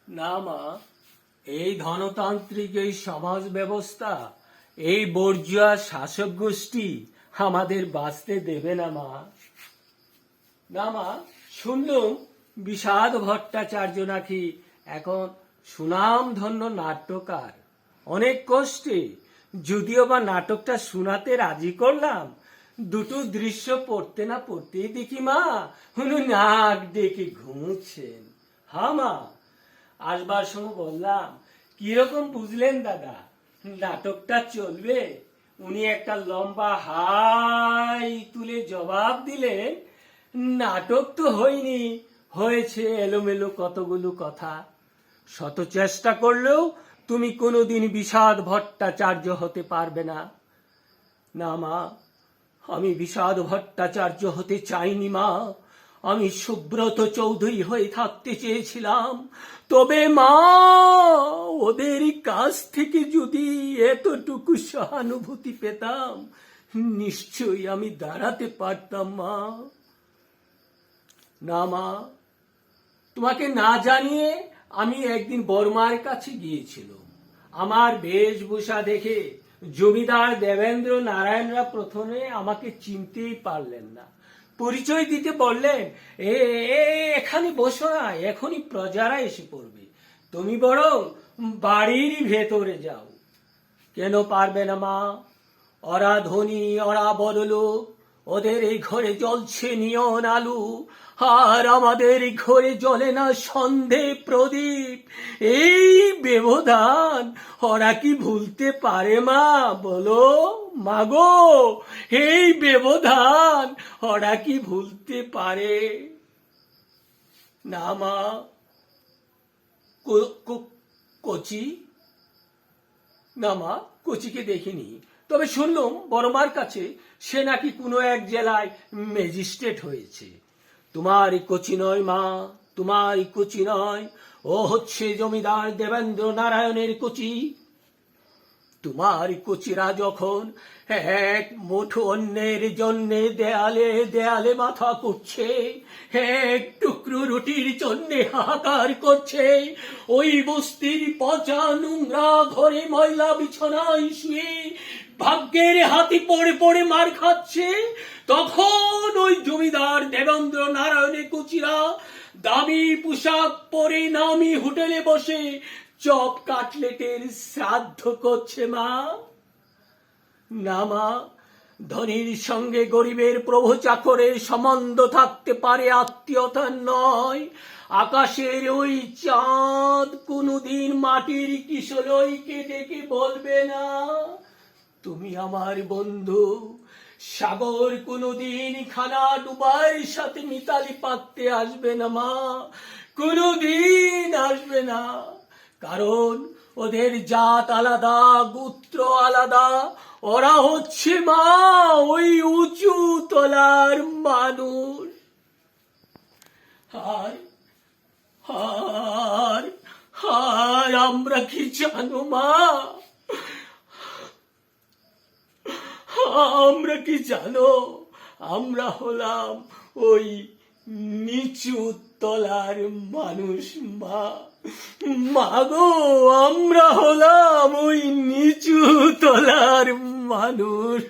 না মা, এই ধনতান্ত্রিক এই সমাজ ব্যবস্থা, এই বর্জুয়া শাসক গোষ্ঠী আমাদের বাঁচতে দেবে না মা। না মা, শুনলুম বিষাদ ভট্টাচার্য নাকি এখন সুনামধন্য নাট্যকার। অনেক কষ্টে যদিও বা নাটকটা শোনাতে রাজি করলাম, দুটো দৃশ্য পড়তে না পড়তেই দেখি মা উনি নাক ডেকে ঘুমুচ্ছেন। হ্যাঁ মা, আসবার সময় বললাম, কিরকম বুঝলেন দাদা, নাটকটা চলবে? উনি একটা লম্বা হাই তুলে জবাব দিলেন, নাটক তো হয়নি, হয়েছে এলোমেলো কতগুলো কথা। শত চেষ্টা করলেও তুমি কোনোদিন বিষাদ ভট্টাচার্য হতে পারবে না। না মা, আমি বিষাদ ভট্টাচার্য হতে চাইনি মা, আমি সুব্রত চৌধুরী হয়ে থাকতে চেয়েছিলাম। তবে মা, ওদের কাছ থেকে যদি এতটুকু সহানুভূতি পেতাম, নিশ্চয়ই আমি দাঁড়াতে পারতাম মা। না মা, তোমাকে না জানিয়ে আমি একদিন বর্মার কাছে গিয়েছিলাম। আমার বেশভূষা দেখে জমিদার দেবেন্দ্র নারায়ণরা প্রথমে আমাকে চিনতেই পারলেন না। পরিচয় দিতে বললেন, এখানে বসো না, এখনই প্রজারা এসে পড়বে, তুমি বরং বাড়ির ভেতরে যাও। কেন পারবে না মা? ওরা ধনী, ওরা বড়লোক, ওদের এই ঘরে জ্বলছে নিয়ন আলু, আর আমাদের ঘরে জ্বলে না সন্ধে প্রদীপ। এই ব্যবধান ওরা কি ভুলতে পারে মা? বলো মাগো, এই ব্যবধান ওরা কি ভুলতে পারে? না মা। কচি? না মা, কচিকে দেখিনি, তবে শুনলাম বড়মার কাছে সে নাকি কোনো এক জেলায় ম্যাজিস্ট্রেট হয়েছে। তোমার কচি নয় মা, তোমার কচি নয়, ও হচ্ছে জমিদার দেবেন্দ্র নারায়ণের কচি। তোমার কচিরা যখন এক মুঠো অন্যের জন্য দেয়ালে দেয়ালে মাথা করছে, এক টুকরো রুটির জন্য হাহাকার করছে, ওই বস্তির পচা নোংরা ঘরে ময়লা বিছানায় শুয়ে ভাগ্যের হাতি পড়ে পড়ে মার খাচ্ছে, তখন ওই জমিদার দেবেন্দ্র নারায়ণের কচিরা দামি পোশাক পরে নামি হোটেলে বসে চপ কাটলেটের শ্রাদ্ধ করছে মা। না মা, ধনীর সঙ্গে গরিবের প্রভু চাকরের সম্বন্ধ থাকতে পারে, আত্মীয়তা নয়। আকাশের ওই চাঁদ কোনদিন মাটির কিশলয়কে ডেকে বলবে না, তুমি আমার বন্ধু। সাগর কোনদিন খানা ডুবার সাথে মিতালি পাততে আসবে না মা, কোনদিন আসবে না। কারণ ওদের জাত আলাদা, গোত্র আলাদা, ওরা হচ্ছে মা ওই উঁচু তলার মানুষ। আর আর আর আমরা কি জানো মা, আমরা কি জানো, আমরা হলাম ওই নিচু তলার মানুষ মা। মাগো, আমরা হলাম ওই নিচু তলার মানুষ।